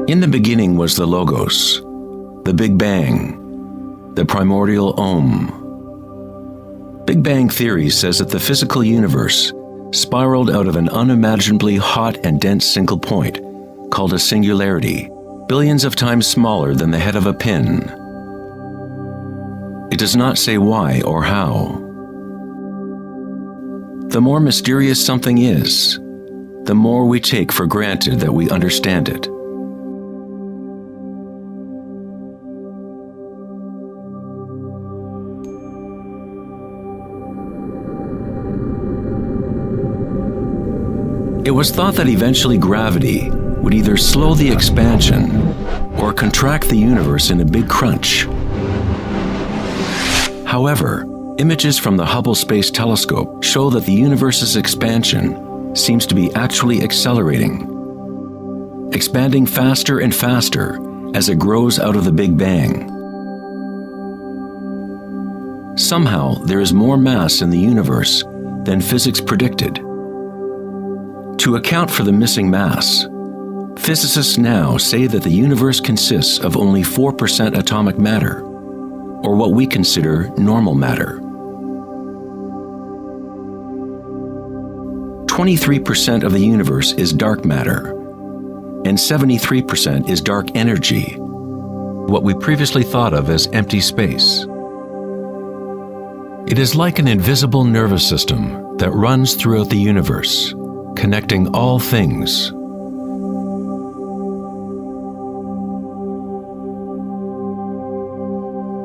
In the beginning was the Logos, the Big Bang, the primordial Om. Big Bang theory says that the physical universe spiraled out of an unimaginably hot and dense single point, called a singularity, billions of times smaller than the head of a pin. It does not say why or how. The more mysterious something is, the more we take for granted that we understand it. It was thought that eventually gravity would either slow the expansion or contract the universe in a big crunch. However, images from the Hubble Space Telescope show that the universe's expansion seems to be actually accelerating, expanding faster and faster as it grows out of the Big Bang. Somehow, there is more mass in the universe than physics predicted. To account for the missing mass, physicists now say that the universe consists of only 4% atomic matter, or what we consider normal matter. 23% of the universe is dark matter, and 73% is dark energy, what we previously thought of as empty space. It is like an invisible nervous system that runs throughout the universe, connecting all things.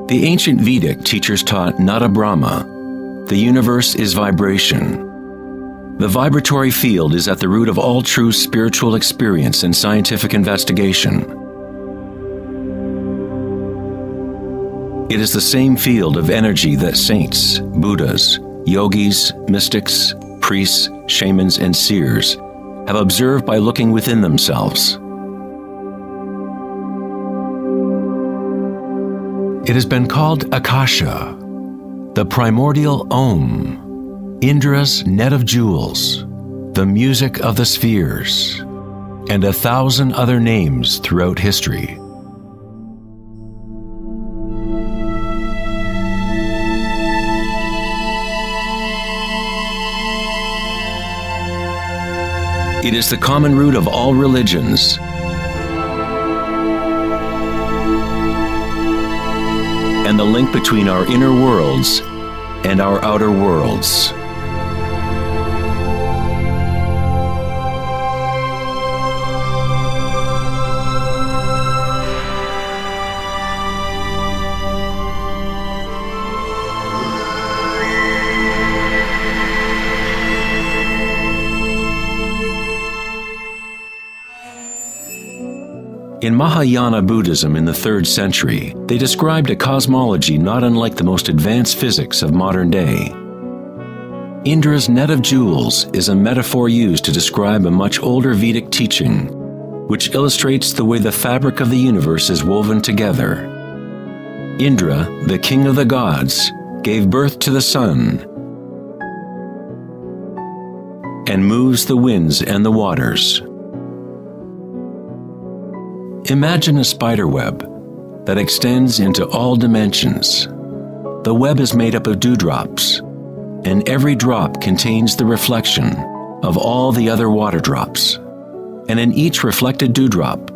The ancient Vedic teachers taught Nada Brahma, the universe is vibration. The vibratory field is at the root of all true spiritual experience and scientific investigation. It is the same field of energy that saints, Buddhas, yogis, mystics, priests, shamans, and seers have observed by looking within themselves. It has been called Akasha, the primordial Om, Indra's net of jewels, the music of the spheres, and 1,000 other names throughout history. It is the common root of all religions. And the link between our inner worlds and our outer worlds. In Mahayana Buddhism in the 3rd century, they described a cosmology not unlike the most advanced physics of modern day. Indra's net of jewels is a metaphor used to describe a much older Vedic teaching, which illustrates the way the fabric of the universe is woven together. Indra, the king of the gods, gave birth to the sun and moves the winds and the waters. Imagine a spider web that extends into all dimensions. The web is made up of dewdrops, and every drop contains the reflection of all the other water drops. And in each reflected dewdrop,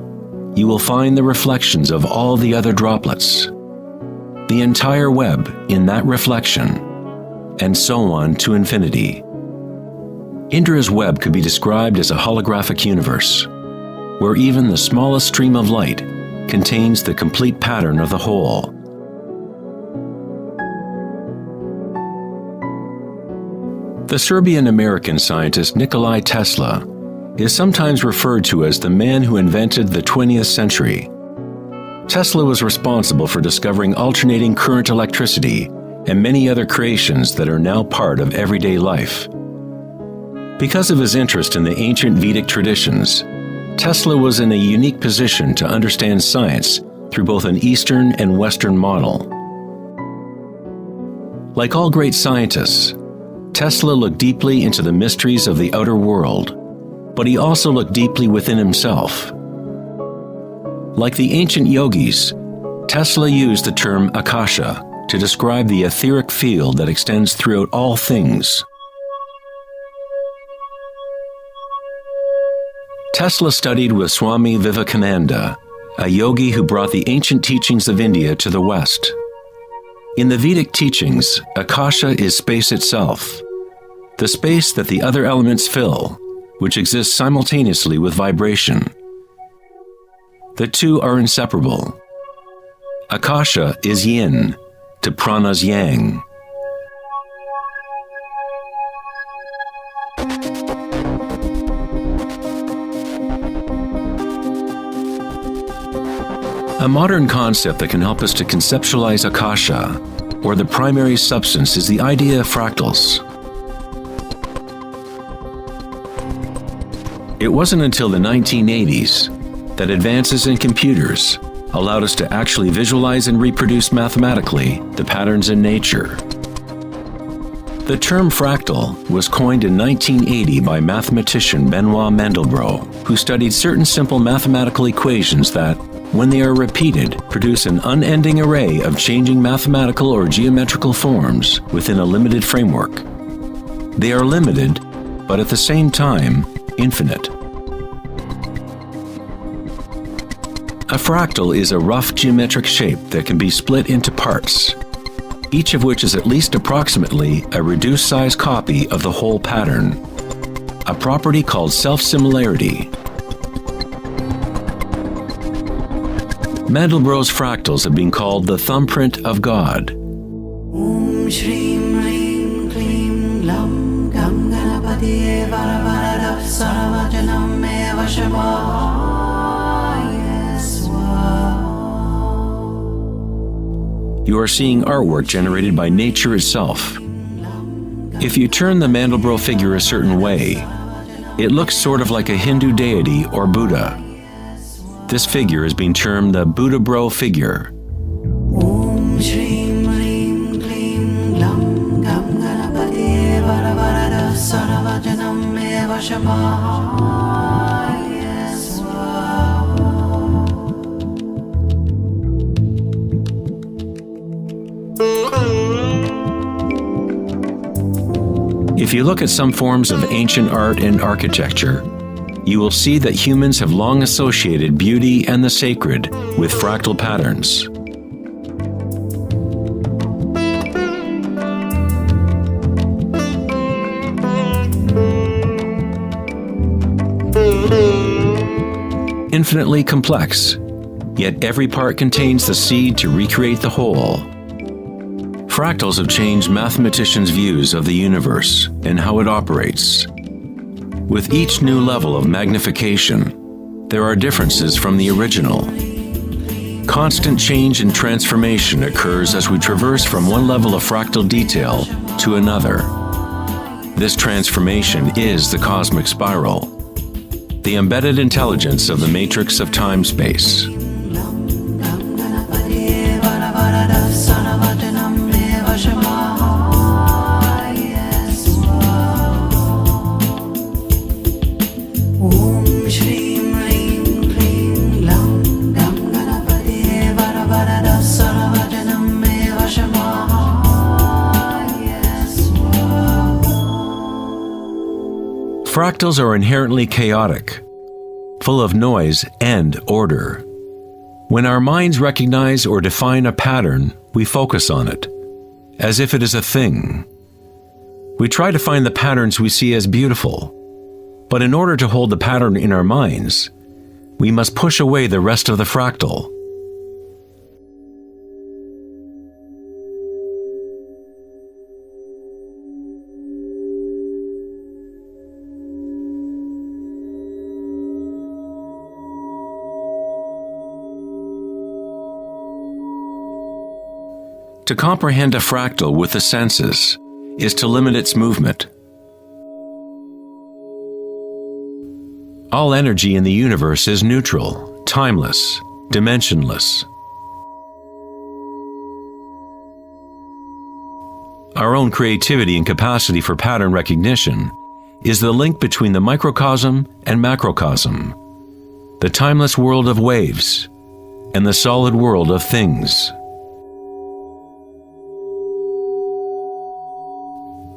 you will find the reflections of all the other droplets. The entire web in that reflection, and so on to infinity. Indra's web could be described as a holographic universe, where even the smallest stream of light contains the complete pattern of the whole. The Serbian-American scientist Nikola Tesla is sometimes referred to as the man who invented the 20th century. Tesla was responsible for discovering alternating current electricity and many other creations that are now part of everyday life. Because of his interest in the ancient Vedic traditions, Tesla was in a unique position to understand science through both an Eastern and Western model. Like all great scientists, Tesla looked deeply into the mysteries of the outer world, but he also looked deeply within himself. Like the ancient yogis, Tesla used the term akasha to describe the etheric field that extends throughout all things. Tesla studied with Swami Vivekananda, a yogi who brought the ancient teachings of India to the West. In the Vedic teachings, akasha is space itself, the space that the other elements fill, which exists simultaneously with vibration. The two are inseparable. Akasha is yin to prana's yang. A modern concept that can help us to conceptualize akasha, or the primary substance, is the idea of fractals. It wasn't until the 1980s that advances in computers allowed us to actually visualize and reproduce mathematically the patterns in nature. The term fractal was coined in 1980 by mathematician Benoit Mandelbrot, who studied certain simple mathematical equations that, when they are repeated, produce an unending array of changing mathematical or geometrical forms within a limited framework. They are limited, but at the same time, infinite. A fractal is a rough geometric shape that can be split into parts, each of which is at least approximately a reduced size copy of the whole pattern, a property called self-similarity. Mandelbrot's fractals have been called the thumbprint of God. Om Shrim Rim Klim Lam Gam Ganapatiye Varavarada Saravajanam Eva Shavaya Swaha. You are seeing artwork generated by nature itself. If you turn the Mandelbrot figure a certain way, it looks sort of like a Hindu deity or Buddha. This figure is being termed the Buddha-bro figure. Om Shrim Rim Klim Lam Gam Ganapatiye Varavarada Saravajanam Eva Shavaya Swaha. If you look at some forms of ancient art and architecture, you will see that humans have long associated beauty and the sacred with fractal patterns. Infinitely complex, yet every part contains the seed to recreate the whole. Fractals have changed mathematicians' views of the universe and how it operates. With each new level of magnification, there are differences from the original. Constant change and transformation occurs as we traverse from one level of fractal detail to another. This transformation is the cosmic spiral, the embedded intelligence of the matrix of time-space. Fractals are inherently chaotic, full of noise and order. When our minds recognize or define a pattern, we focus on it, as if it is a thing. We try to find the patterns we see as beautiful, but in order to hold the pattern in our minds, we must push away the rest of the fractal. To comprehend a fractal with the senses is to limit its movement. All energy in the universe is neutral, timeless, dimensionless. Our own creativity and capacity for pattern recognition is the link between the microcosm and macrocosm, the timeless world of waves and the solid world of things.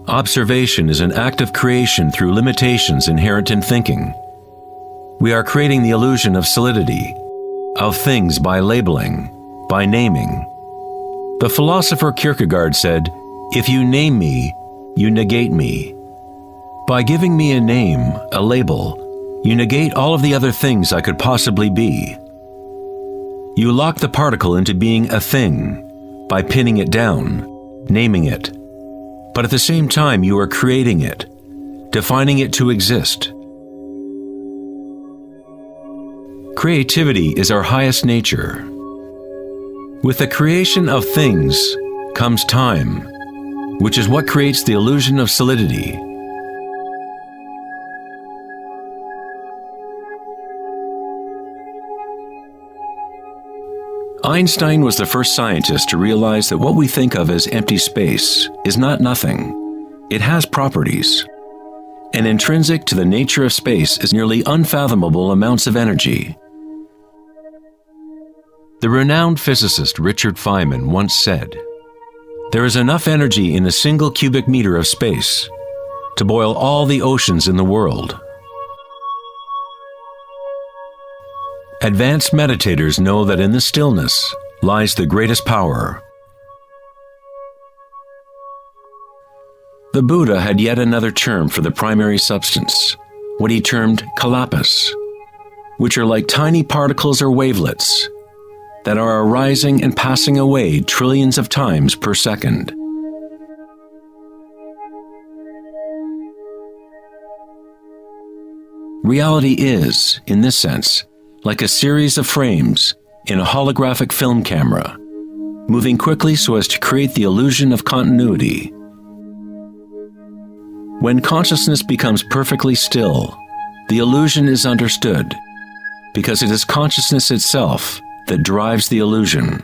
Observation is an act of creation through limitations inherent in thinking. We are creating the illusion of solidity, of things by labeling, by naming. The philosopher Kierkegaard said, "If you name me, you negate me." By giving me a name, a label, you negate all of the other things I could possibly be. You lock the particle into being a thing by pinning it down, naming it. But at the same time, you are creating it, defining it to exist. Creativity is our highest nature. With the creation of things comes time, which is what creates the illusion of solidity. Einstein was the first scientist to realize that what we think of as empty space is not nothing. It has properties. And intrinsic to the nature of space is nearly unfathomable amounts of energy. The renowned physicist Richard Feynman once said, "There is enough energy in a single cubic meter of space to boil all the oceans in the world." Advanced meditators know that in the stillness lies the greatest power. The Buddha had yet another term for the primary substance, what he termed kalapas, which are like tiny particles or wavelets that are arising and passing away trillions of times per second. Reality is, in this sense, like a series of frames in a holographic film camera, moving quickly so as to create the illusion of continuity. When consciousness becomes perfectly still, the illusion is understood, because it is consciousness itself that drives the illusion.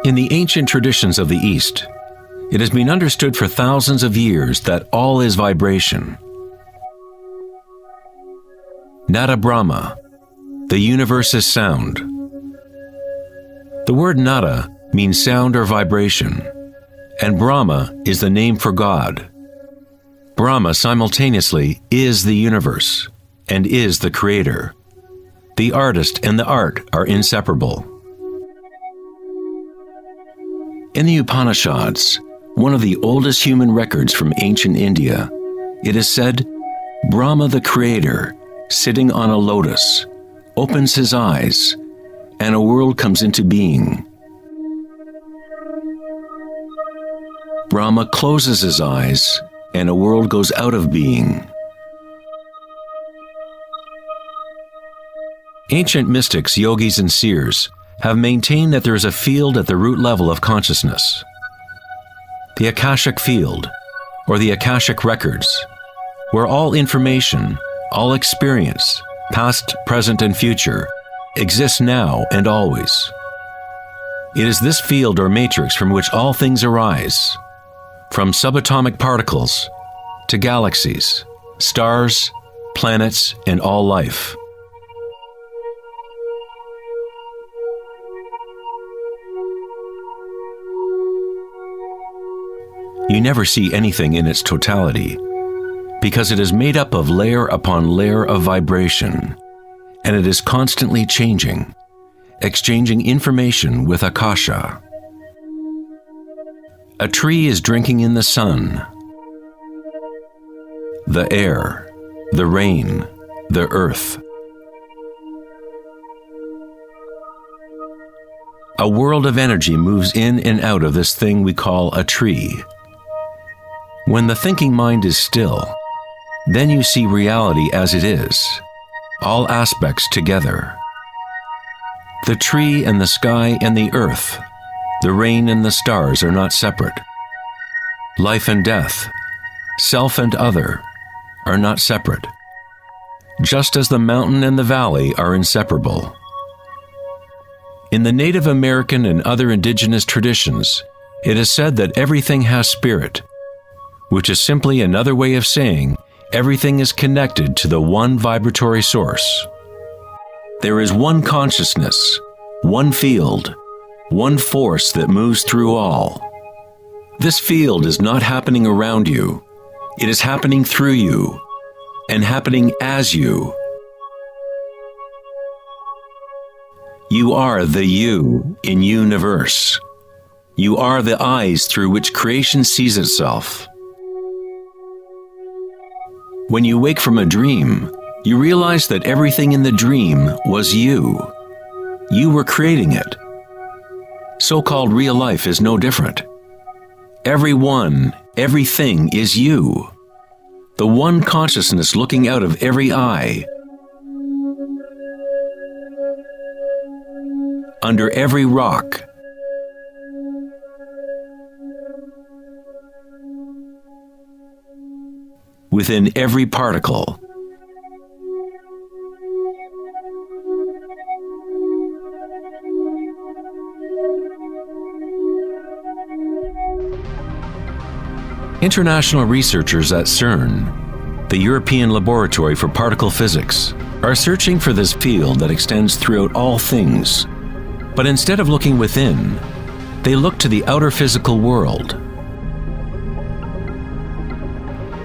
In the ancient traditions of the East, it has been understood for thousands of years that all is vibration. Nada Brahma, the universe is sound. The word nada means sound or vibration, and Brahma is the name for God. Brahma simultaneously is the universe and is the creator. The artist and the art are inseparable. In the Upanishads, one of the oldest human records from ancient India, it is said, Brahma the creator, sitting on a lotus, opens his eyes, and a world comes into being. Brahma closes his eyes, and a world goes out of being. Ancient mystics, yogis, and seers have maintained that there is a field at the root level of consciousness. The Akashic field, or the Akashic records, where all information, all experience, past, present, and future, exists now and always. It is this field or matrix from which all things arise, from subatomic particles to galaxies, stars, planets, and all life. You never see anything in its totality, because it is made up of layer upon layer of vibration, and it is constantly changing, exchanging information with Akasha. A tree is drinking in the sun, the air, the rain, the earth. a world of energy moves in and out of this thing we call a tree. When the thinking mind is still, then you see reality as it is, all aspects together. The tree and the sky and the earth, the rain and the stars are not separate. Life and death, self and other, are not separate, just as the mountain and the valley are inseparable. In the Native American and other indigenous traditions, it is said that everything has spirit, which is simply another way of saying everything is connected to the one vibratory source. There is one consciousness, one field, one force that moves through all. This field is not happening around you, it is happening through you, and happening as you. You are the you in universe. You are the eyes through which creation sees itself. When you wake from a dream, you realize that everything in the dream was you. You were creating it. So-called real life is no different. Everyone, everything is you. The one consciousness looking out of every eye. Under every rock. Within every particle. International researchers at CERN, the European Laboratory for Particle Physics, are searching for this field that extends throughout all things. But instead of looking within, they look to the outer physical world.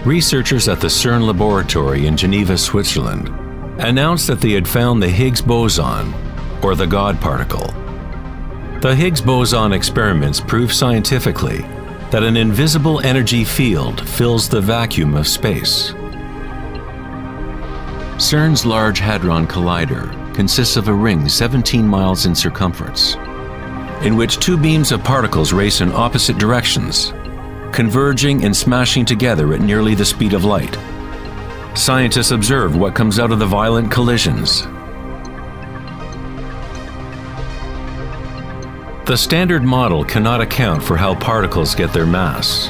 Researchers at the CERN laboratory in Geneva, Switzerland, announced that they had found the Higgs boson, or the God particle. The Higgs boson experiments prove scientifically that an invisible energy field fills the vacuum of space. CERN's Large Hadron Collider consists of a ring 17 miles in circumference, in which two beams of particles race in opposite directions, converging and smashing together at nearly the speed of light. Scientists observe what comes out of the violent collisions. The standard model cannot account for how particles get their mass.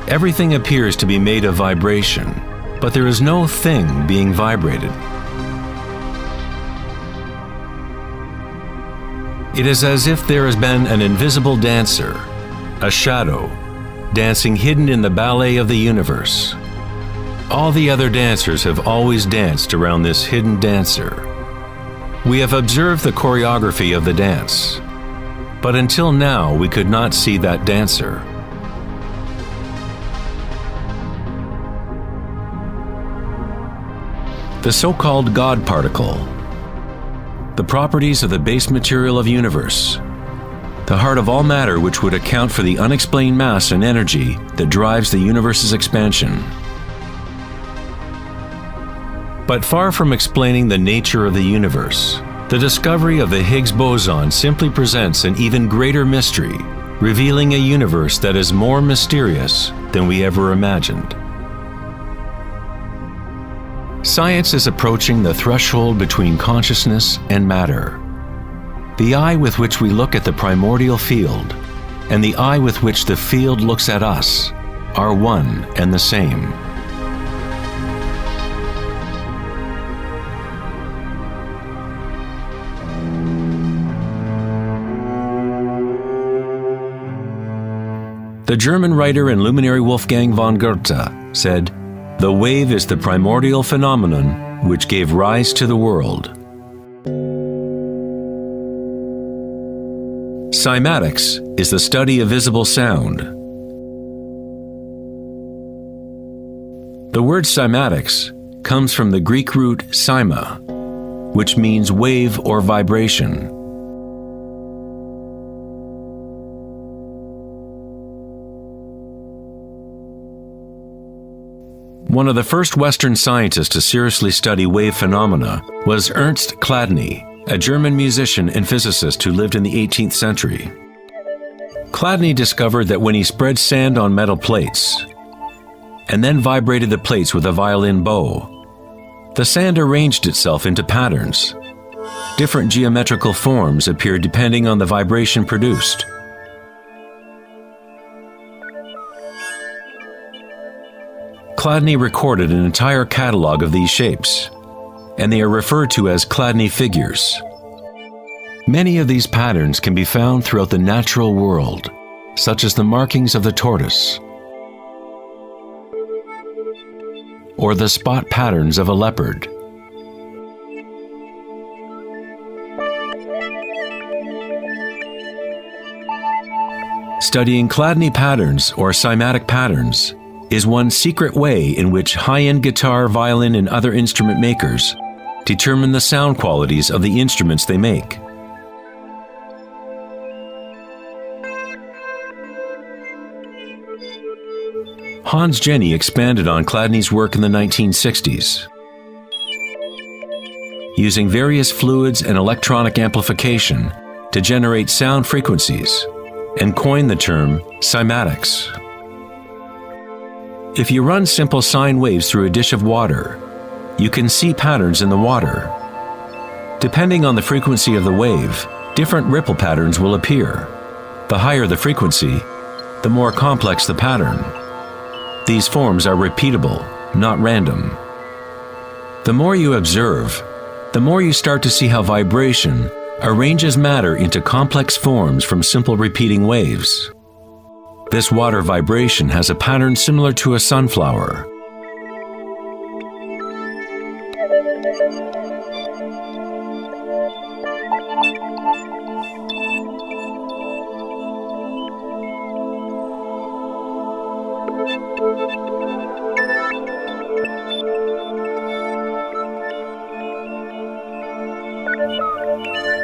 Everything appears to be made of vibration, but there is no thing being vibrated. It is as if there has been an invisible dancer, a shadow, dancing hidden in the ballet of the universe. All the other dancers have always danced around this hidden dancer. We have observed the choreography of the dance, but until now we could not see that dancer. The so-called God particle, the properties of the base material of universe, the heart of all matter which would account for the unexplained mass and energy that drives the universe's expansion. But far from explaining the nature of the universe, the discovery of the Higgs boson simply presents an even greater mystery, revealing a universe that is more mysterious than we ever imagined. Science is approaching the threshold between consciousness and matter. The eye with which we look at the primordial field and the eye with which the field looks at us are one and the same. The German writer and luminary Wolfgang von Goethe said, "The wave is the primordial phenomenon which gave rise to the world." Cymatics is the study of visible sound. The word cymatics comes from the Greek root cyma, which means wave or vibration. One of the first Western scientists to seriously study wave phenomena was Ernst Chladni, a German musician and physicist who lived in the 18th century. Chladni discovered that when he spread sand on metal plates and then vibrated the plates with a violin bow, the sand arranged itself into patterns. Different geometrical forms appeared depending on the vibration produced. Chladni recorded an entire catalog of these shapes, and they are referred to as Chladni figures. Many of these patterns can be found throughout the natural world, such as the markings of the tortoise, or the spot patterns of a leopard. Studying Chladni patterns or cymatic patterns is one secret way in which high-end guitar, violin, and other instrument makers determine the sound qualities of the instruments they make. Hans Jenny expanded on Chladni's work in the 1960s. Using various fluids and electronic amplification to generate sound frequencies, and coined the term cymatics. If you run simple sine waves through a dish of water, you can see patterns in the water. Depending on the frequency of the wave, different ripple patterns will appear. The higher the frequency, the more complex the pattern. These forms are repeatable, not random. The more you observe, the more you start to see how vibration arranges matter into complex forms from simple repeating waves. This water vibration has a pattern similar to a sunflower.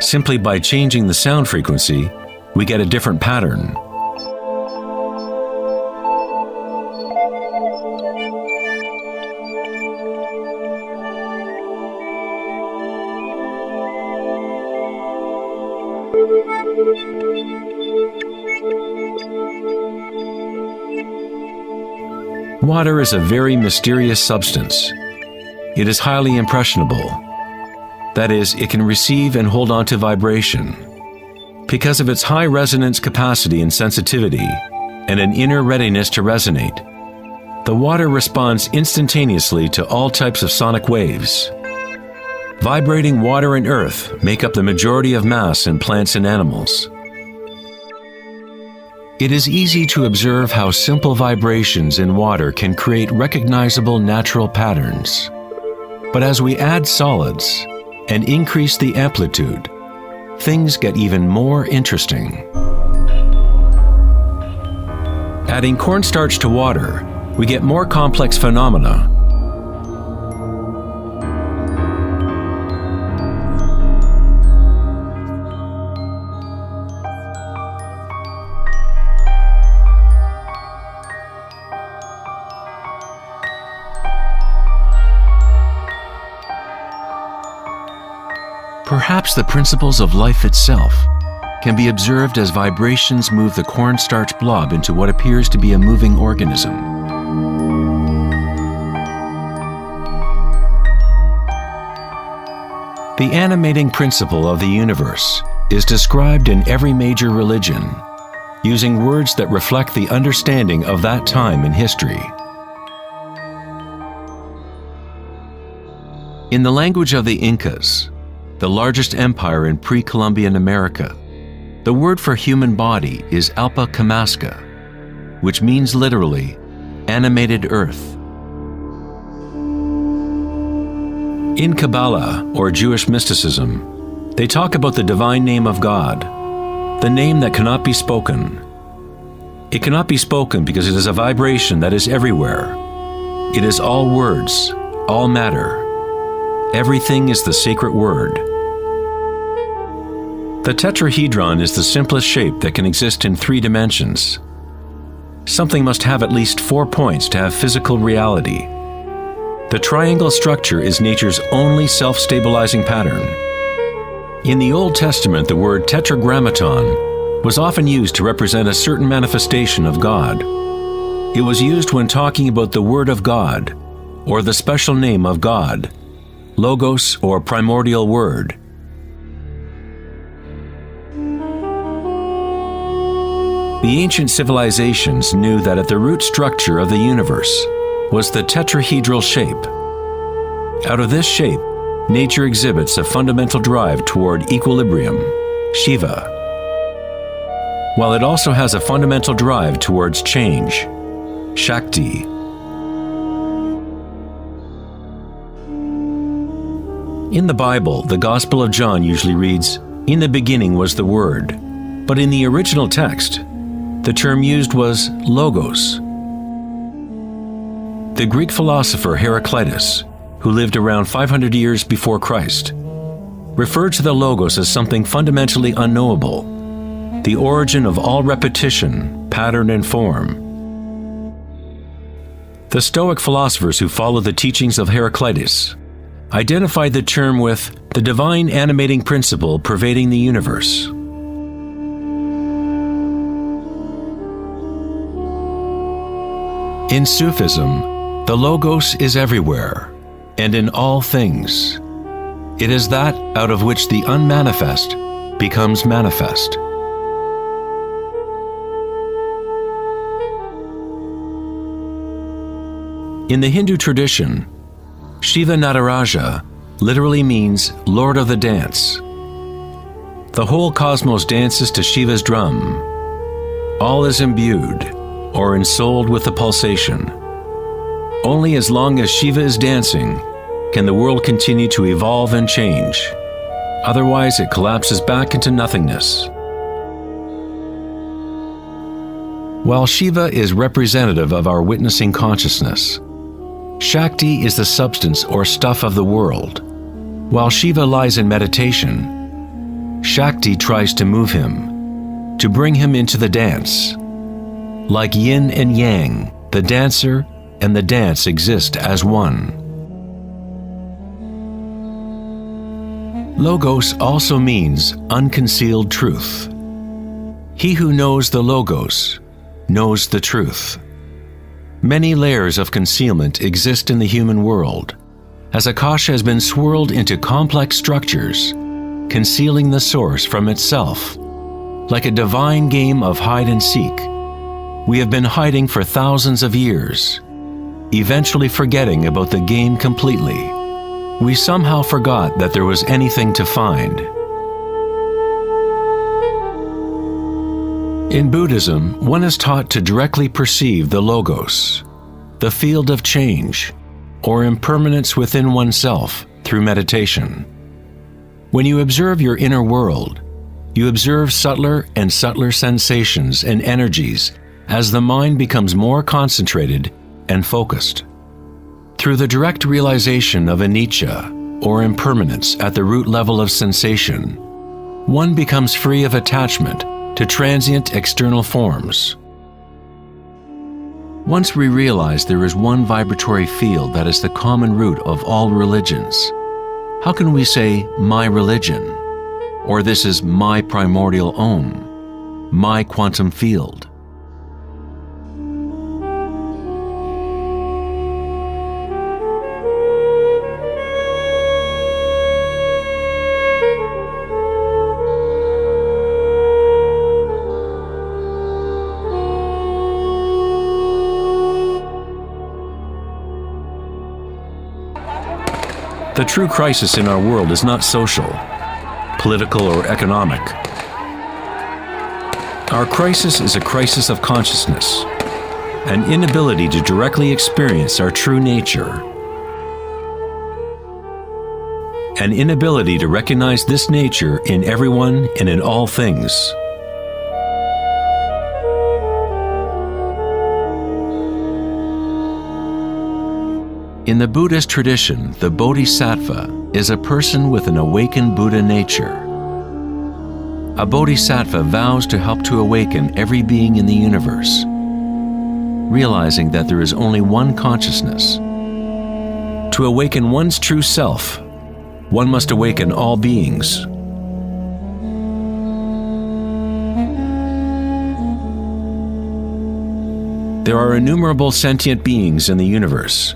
Simply by changing the sound frequency, we get a different pattern. Water is a very mysterious substance. It is highly impressionable. That is, it can receive and hold on to vibration. Because of its high resonance capacity and sensitivity, and an inner readiness to resonate, the water responds instantaneously to all types of sonic waves. Vibrating water and earth make up the majority of mass in plants and animals. It is easy to observe how simple vibrations in water can create recognizable natural patterns. But as we add solids and increase the amplitude, things get even more interesting. Adding cornstarch to water, we get more complex phenomena. Perhaps the principles of life itself can be observed as vibrations move the cornstarch blob into what appears to be a moving organism. The animating principle of the universe is described in every major religion, using words that reflect the understanding of that time in history. In the language of the Incas, the largest empire in pre-Columbian America, the word for human body is Alpa Kamasca, which means literally, animated earth. In Kabbalah, or Jewish mysticism, they talk about the divine name of God, the name that cannot be spoken. It cannot be spoken because it is a vibration that is everywhere. It is all words, all matter. Everything is the sacred word. The tetrahedron is the simplest shape that can exist in 3 dimensions. Something must have at least 4 points to have physical reality. The triangle structure is nature's only self-stabilizing pattern. In the Old Testament, the word tetragrammaton was often used to represent a certain manifestation of God. It was used when talking about the Word of God, or the special name of God, Logos or primordial word. The ancient civilizations knew that at the root structure of the universe was the tetrahedral shape. Out of this shape, nature exhibits a fundamental drive toward equilibrium, Shiva, while it also has a fundamental drive towards change, Shakti. In the Bible, the Gospel of John usually reads, "In the beginning was the Word," but in the original text, the term used was logos. The Greek philosopher Heraclitus, who lived around 500 years before Christ, referred to the logos as something fundamentally unknowable, the origin of all repetition, pattern, and form. The Stoic philosophers who followed the teachings of Heraclitus identified the term with the divine animating principle pervading the universe. In Sufism, the Logos is everywhere and in all things. It is that out of which the unmanifest becomes manifest. In the Hindu tradition, Shiva Nataraja literally means Lord of the Dance. The whole cosmos dances to Shiva's drum. All is imbued or ensouled with the pulsation. Only as long as Shiva is dancing can the world continue to evolve and change. Otherwise, it collapses back into nothingness. While Shiva is representative of our witnessing consciousness, Shakti is the substance or stuff of the world. While Shiva lies in meditation, Shakti tries to move him, to bring him into the dance. Like yin and yang, the dancer and the dance exist as one. Logos also means unconcealed truth. He who knows the Logos knows the truth. Many layers of concealment exist in the human world, as Akasha has been swirled into complex structures, concealing the source from itself. Like a divine game of hide and seek, we have been hiding for thousands of years, eventually forgetting about the game completely. We somehow forgot that there was anything to find. In Buddhism, one is taught to directly perceive the Logos, the field of change, or impermanence within oneself through meditation. When you observe your inner world, you observe subtler and subtler sensations and energies as the mind becomes more concentrated and focused. Through the direct realization of anicca, or impermanence at the root level of sensation, one becomes free of attachment to transient external forms. Once we realize there is one vibratory field that is the common root of all religions, how can we say, "my religion," or "this is my primordial Om, my quantum field"? The true crisis in our world is not social, political, or economic. Our crisis is a crisis of consciousness, an inability to directly experience our true nature, an inability to recognize this nature in everyone and in all things. In the Buddhist tradition, the Bodhisattva is a person with an awakened Buddha nature. A Bodhisattva vows to help to awaken every being in the universe, realizing that there is only one consciousness. To awaken one's true self, one must awaken all beings. There are innumerable sentient beings in the universe.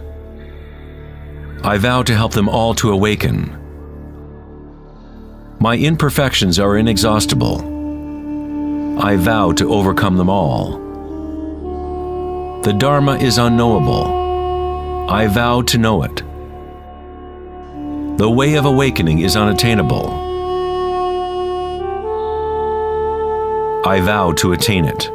I vow to help them all to awaken. My imperfections are inexhaustible. I vow to overcome them all. The Dharma is unknowable. I vow to know it. The way of awakening is unattainable. I vow to attain it.